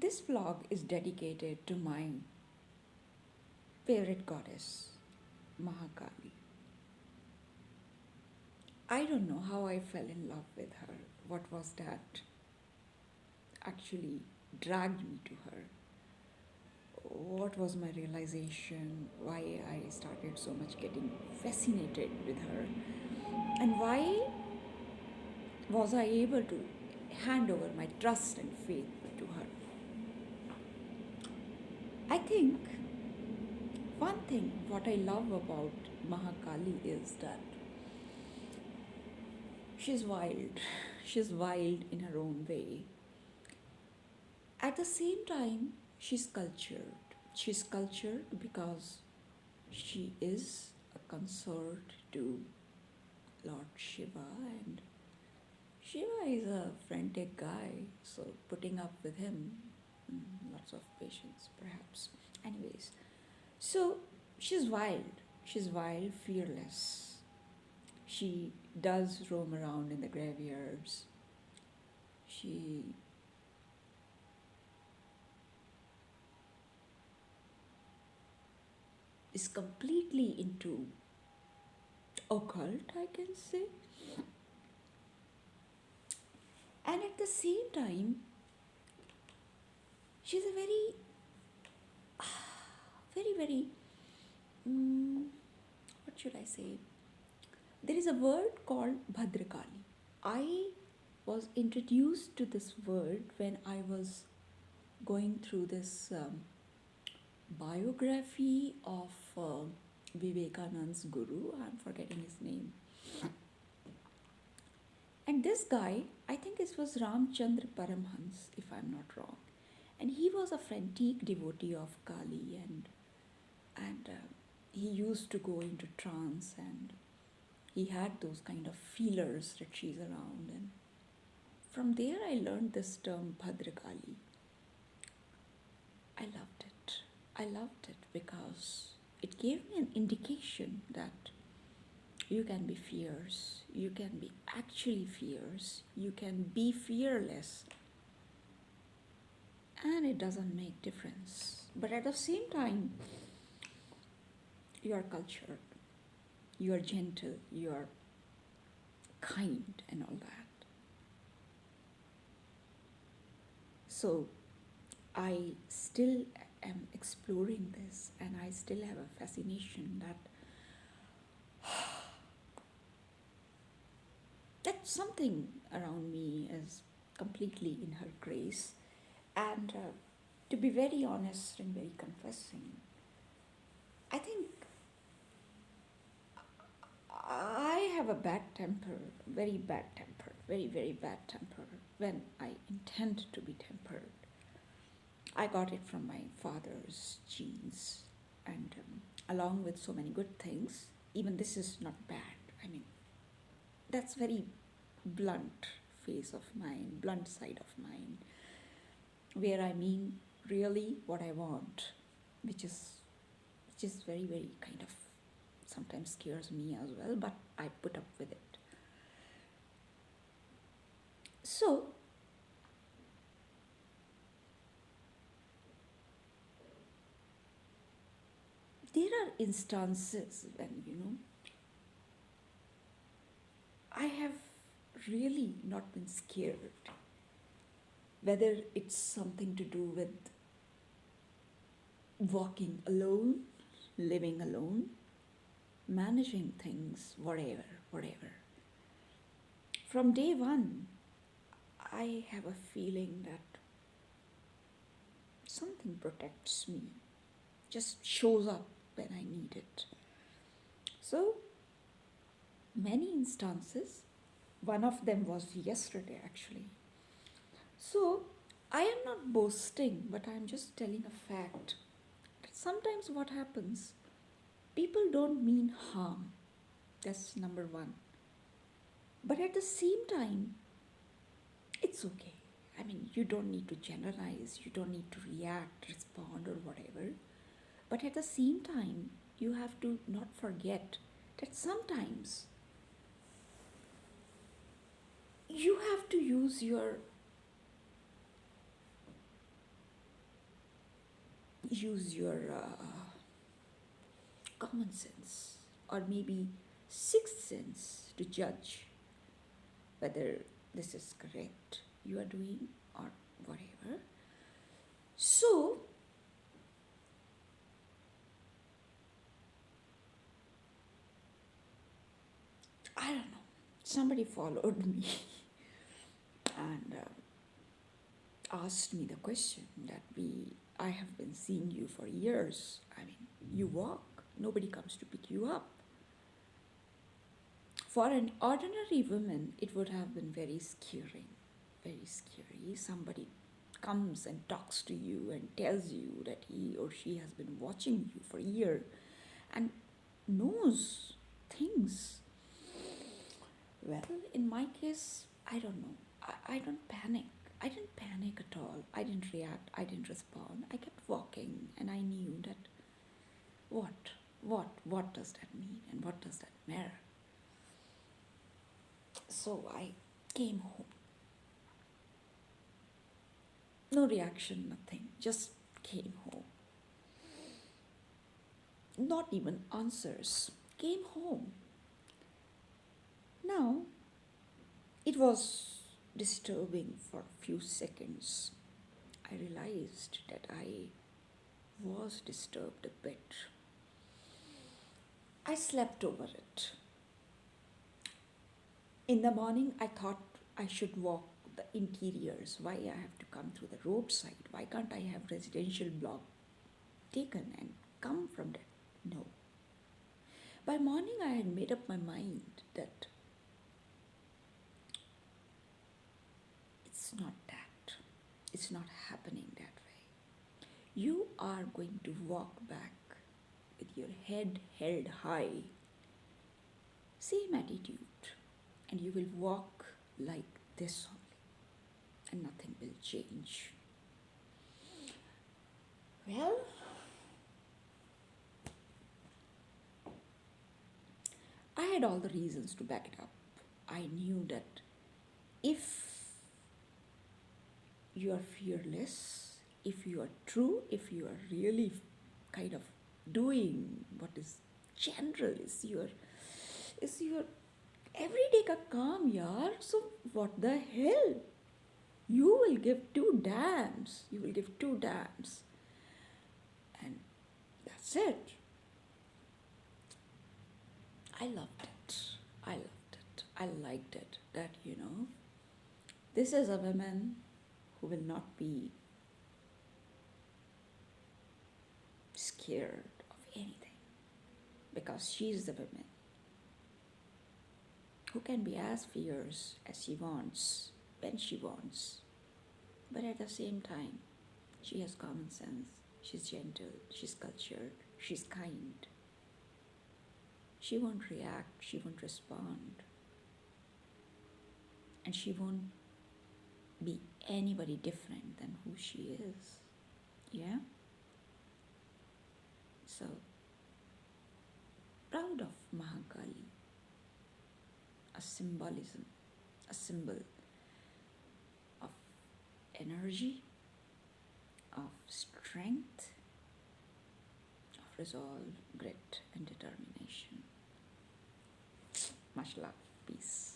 This vlog is dedicated to my favorite goddess, Mahakali. I don't know how I fell in love with her. What was that actually dragged me to her? What was my realization? Why I started so much getting fascinated with her? And why was I able to hand over my trust and faith to her? I think one thing what I love about Mahakali is that she's wild. She's wild in her own way. At the same time, she's cultured. She's cultured because she is a consort to Lord Shiva, and Shiva is a frantic guy, so putting up with him, lots of patience perhaps. Anyways, so she's wild. She's wild, fearless. She does roam around in the graveyards. She is completely into occult, I can say. And at the same time, she's a very, what should I say? There is a word called Bhadrakali. I was introduced to this word when I was going through this biography of Vivekananda's guru. I'm forgetting his name. And this guy, I think it was Ramchandra Paramhans, if I'm not wrong. And he was a frantic devotee of Kali, and he used to go into trance, and he had those kind of feelers that she's around. And from there, I learned this term Bhadrakali. I loved it. I loved it because it gave me an indication that you can be fierce, you can be actually fierce, you can be fearless, and it doesn't make difference. But at the same time, you are cultured, you are gentle, you are kind, and all that. So I still am exploring this, and I still have a fascination that something around me is completely in her grace. And to be very honest and very confessing, I think I have a bad temper, very bad temper, very bad temper when I intend to be tempered. I got it from my father's genes, and along with so many good things, even this is not bad. I mean, that's very blunt face of mine, blunt side of mine, where I mean really what I want, which is very kind of sometimes scares me as well, but I put up with it. So there are instances when I have really not been scared, whether it's something to do with walking alone, living alone, managing things, whatever. From day one, I have a feeling that something protects me, just shows up when I need it. So, many instances, one of them was yesterday actually. So, I am not boasting, but I am just telling a fact that sometimes what happens, people don't mean harm. That's number one. But at the same time, it's okay. I mean, you don't need to generalize, you don't need to react, respond, or whatever. But at the same time, you have to not forget that sometimes you have to use your use your common sense or maybe sixth sense to judge whether this is correct you are doing or whatever. So, I don't know, somebody followed me and asked me the question that I have been seeing you for years. I mean, you walk, nobody comes to pick you up. For an ordinary woman, it would have been very scary, very scary. Somebody comes and talks to you and tells you that he or she has been watching you for a year and knows things. Well, in my case, I don't know. I don't panic. I didn't panic at all. I didn't react. I didn't respond. I kept walking and I knew that what does that mean and what does that matter? So I came home. No reaction, nothing. Just came home. Not even answers. Came home. Now, it was disturbing for a few seconds. I realized that I was disturbed a bit. I slept over it. In the morning, I thought I should walk the interiors. Why I have to come through the roadside? Why can't I have residential block taken and come from there? No. By morning, I had made up my mind that it's not that. It's not happening that way. You are going to walk back with your head held high. Same attitude. And you will walk like this only. And nothing will change. Well, I had all the reasons to back it up. I knew that if you are fearless, if you are true, if you are really kind of doing what is general, is your everyday ka kaam yaar. So what the hell? You will give two damns. You will give two damns. And that's it. I loved it. I loved it. I liked it. That, this is a woman who will not be scared of anything because she's the woman who can be as fierce as she wants when she wants, but at the same time, she has common sense, she's gentle, she's cultured, she's kind. She won't react, she won't respond, and she won't be anybody different than who she is. Yeah? So, proud of Mahakali, a symbolism, a symbol of energy, of strength, of resolve, grit, and determination. Much love, peace.